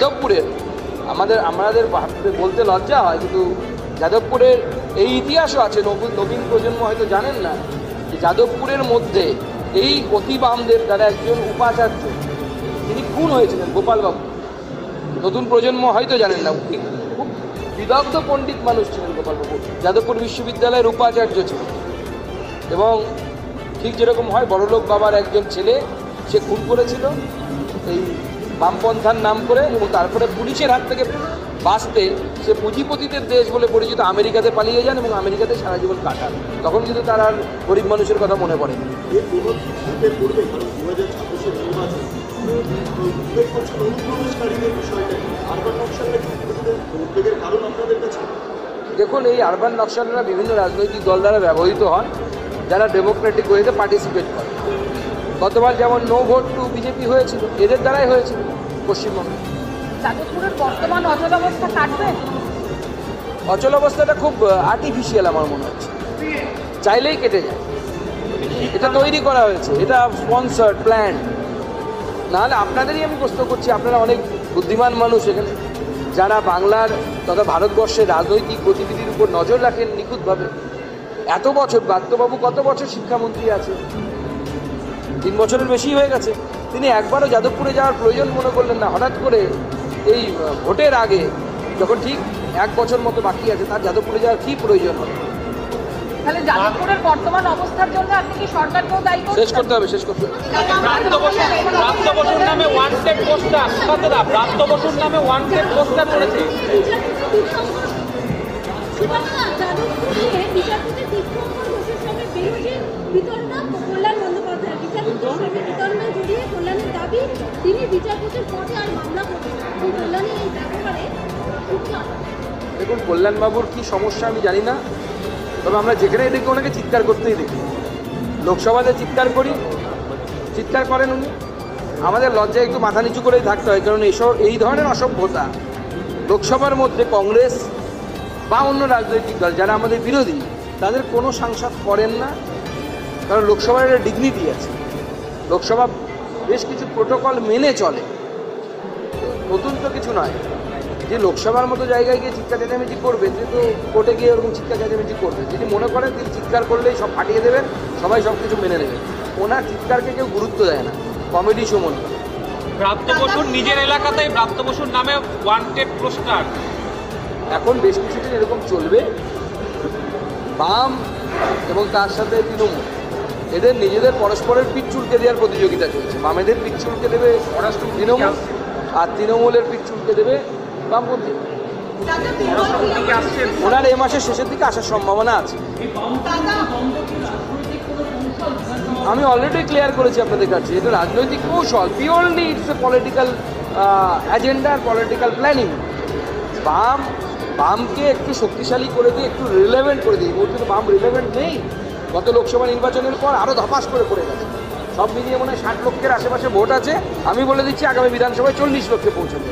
যাদবপুরের আমাদের বলতে লজ্জা হয়, কিন্তু যাদবপুরের এই ইতিহাসও আছে, নবীন প্রজন্ম হয়তো জানেন না যে যাদবপুরের মধ্যে এই অতি বামদের দ্বারা একজন উপাচার্য তিনি খুন হয়েছিলেন, গোপালবাবু। নতুন প্রজন্ম হয়তো জানেন না, খুব বিদগ্ধ পণ্ডিত মানুষ ছিলেন গোপালবাবু, যাদবপুর বিশ্ববিদ্যালয়ের উপাচার্য ছিলেন। এবং ঠিক যেরকম হয় বড়লোক বাবার একজন ছেলে সে খুন করেছিল এই বামপন্থার নাম করে, এবং তারপরে পুলিশের হাত থেকে বাঁচতে সে পুঁজিপতিদের দেশ বলে পরিচিত আমেরিকাতে পালিয়ে যান এবং আমেরিকাতে সারা জীবন কাটান। তখন কিন্তু তার আর গরিব মানুষের কথা মনে পড়ে। দেখুন, এই আরবান নকশালরা বিভিন্ন রাজনৈতিক দল দ্বারা ব্যবহৃত হন যারা ডেমোক্রেটিক ওয়েতে পার্টিসিপেট করে। গতবার যেমন নো ভোট টু বিজেপি হয়েছিল, এদের দ্বারাই হয়েছিল পশ্চিমবঙ্গে। যাদবপুরের বর্তমান অচল অবস্থা কাটবে? অচল অবস্থাটা খুব আর্টিফিশিয়াল আমার মনে হচ্ছে, চাইলেই কেটে যায়। এটা তৈরি করা হয়েছে, এটা স্পন্সার্ড, প্ল্যান। নাহলে আপনাদেরই আমি প্রশ্ন করছি, আপনারা অনেক বুদ্ধিমান মানুষ এখানে, যারা বাংলার তথা ভারতবর্ষের রাজনৈতিক গতিবিধির উপর নজর রাখেন নিখুঁতভাবে। এত বছর ব্রাত্যবাবু কত বছর শিক্ষামন্ত্রী আছে? 3 বছরের বেশি হয়ে গেছে। তিনি একবারও যাদবপুরে যাওয়ার প্রয়োজন মনে করলেন না। হঠাৎ করে এই ভোটের আগে, যখন ঠিক 1 বছর মতো বাকি আছে, তার যাদবপুরে যাওয়ার কী প্রয়োজন হবে? তাহলে যাদবপুরের বর্তমান অবস্থার জন্য আপনি কি সরকারকেও দায়ী করছেন? শেষ করতে হবে। ব্রাত্য বসুর নামে ওয়ান্টেড পোস্টার, ব্রাত্য বসুর নামে ওয়ান্টেড পোস্টার করেছে। দেখুন, কল্যাণবাবুর কি সমস্যা আমি জানি না, তবে আমরা যেখানেই দেখি ওনাকে চিৎকার করতেই দেখি। লোকসভাতে চিৎকার করেন উনি। আমাদের লজ্জায় একটু মাথা নিচু করেই থাকতে হয়, কারণ এই ধরনের অসভ্যতা লোকসভার মধ্যে কংগ্রেস বা অন্য রাজনৈতিক দল যারা আমাদের বিরোধী, তাদের কোনো সাংসদ করেন না। কারণ লোকসভার একটা ডিগনিটি আছে, লোকসভা বেশ কিছু প্রোটোকল মেনে চলে। নতুন তো কিছু নয় যে লোকসভার মতো জায়গায় গিয়ে চিৎকার চেঁচামেচি করবে, সে তো কোর্টে গিয়ে ওরকম চিৎকার চেঁচামেচি করবে। যদি মনে করেন তিনি চিৎকার করলেই সব ফাটিয়ে দেবেন, সবাই সব কিছু মেনে নেবে, ওনার চিৎকারকে কেউ গুরুত্ব দেয় না, কমেডি শো মনে করে। ব্রাত্য বসুর নিজের এলাকাতেই ব্রাত্য বসুর নামে ওয়ান্টেড পোস্টার। এখন বেশ কিছুদিন এরকম চলবে। বাম এবং তার সাথে তৃণমূল, এদের নিজেদের পরস্পরের পিঠ চুলকে দেওয়ার প্রতিযোগিতা চলছে। বামেদের পিঠ চুলকে দেবে তৃণমূল, আর তৃণমূলের পিঠ চুলকে দেবে বামপন্থী। ওনার এ মাসের শেষের দিকে আসার সম্ভাবনা আছে। আমি অলরেডি ক্লিয়ার করেছি আপনাদের কাছে, এটা রাজনৈতিক কৌশল, purely it's a political agenda আর পলিটিক্যাল প্ল্যানিং। বামকে একটু শক্তিশালী করে দিয়ে, একটু রিলেভেন্ট করে দিই। বলতে তো বাম রিলেভেন্ট নেই, গত লোকসভা নির্বাচনের পর আরও ধপাস করে পড়ে গেছে। সব মিলিয়ে মনে হয় 60 লক্ষের আশেপাশে ভোট আছে। আমি বলে দিচ্ছি আগামী বিধানসভায় 40 লক্ষে পৌঁছবে।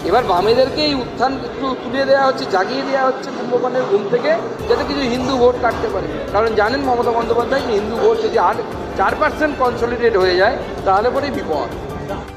এবার বামেদেরকে এই উত্থান একটু তুলে দেওয়া হচ্ছে, জাগিয়ে দেওয়া হচ্ছে কুম্ভকর্ণের ঘুম থেকে, যাতে কিছু হিন্দু ভোট কাটতে পারে। কারণ জানেন মমতা বন্দ্যোপাধ্যায়, হিন্দু ভোট যদি 4% কনসলিডেট হয়ে যায় তাহলে পরেই বিপদ।